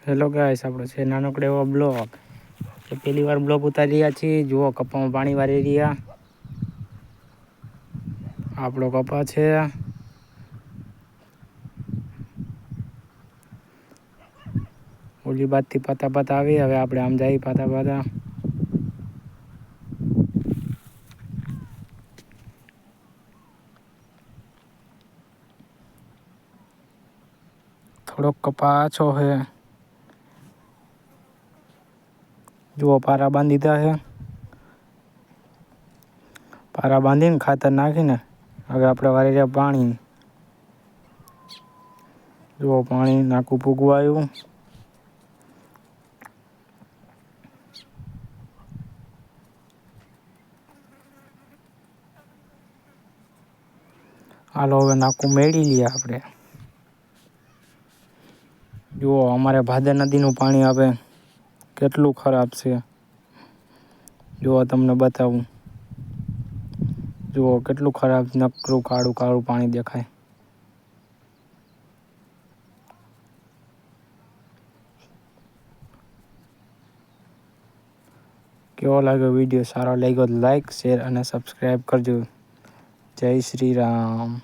Hello guys, આપણો છે નાનકડો એવો બ્લોગ. પહેલી વાર બ્લોગ ઉતારી રહ્યા છીએ. જુઓ, કપામાં પાણી વારી રહ્યા. આપણો કપા છે. ઓલી બાજથી પાતા પાતા આવી. હવે આપણે આમ જઈએ પાતા પાતા. થોડોક કપા આછો છે. જુઓ, પારા બાંધી દીધા છે. પારા બાંધીને ખાતર નાખીને હવે આપણે વારી રહ્યા પાણી. જુઓ, પાણી નાખું પૂગવા આવ્યું. હાલો, હવે નાકું મેળી લઈએ આપણે. જુઓ, અમારે ભાદર નદીનું પાણી આવે કેટલું ખરાબ છે. જુઓ, તમને બતાવું. જુઓ, કેટલું ખરાબ નકરું કાળું કાળું પાણી દેખાય. કેવો લાગ્યો વિડીયો? સારો લાગ્યો તો લાઈક, શેર અને સબસ્ક્રાઈબ કરજો. જય શ્રી રામ.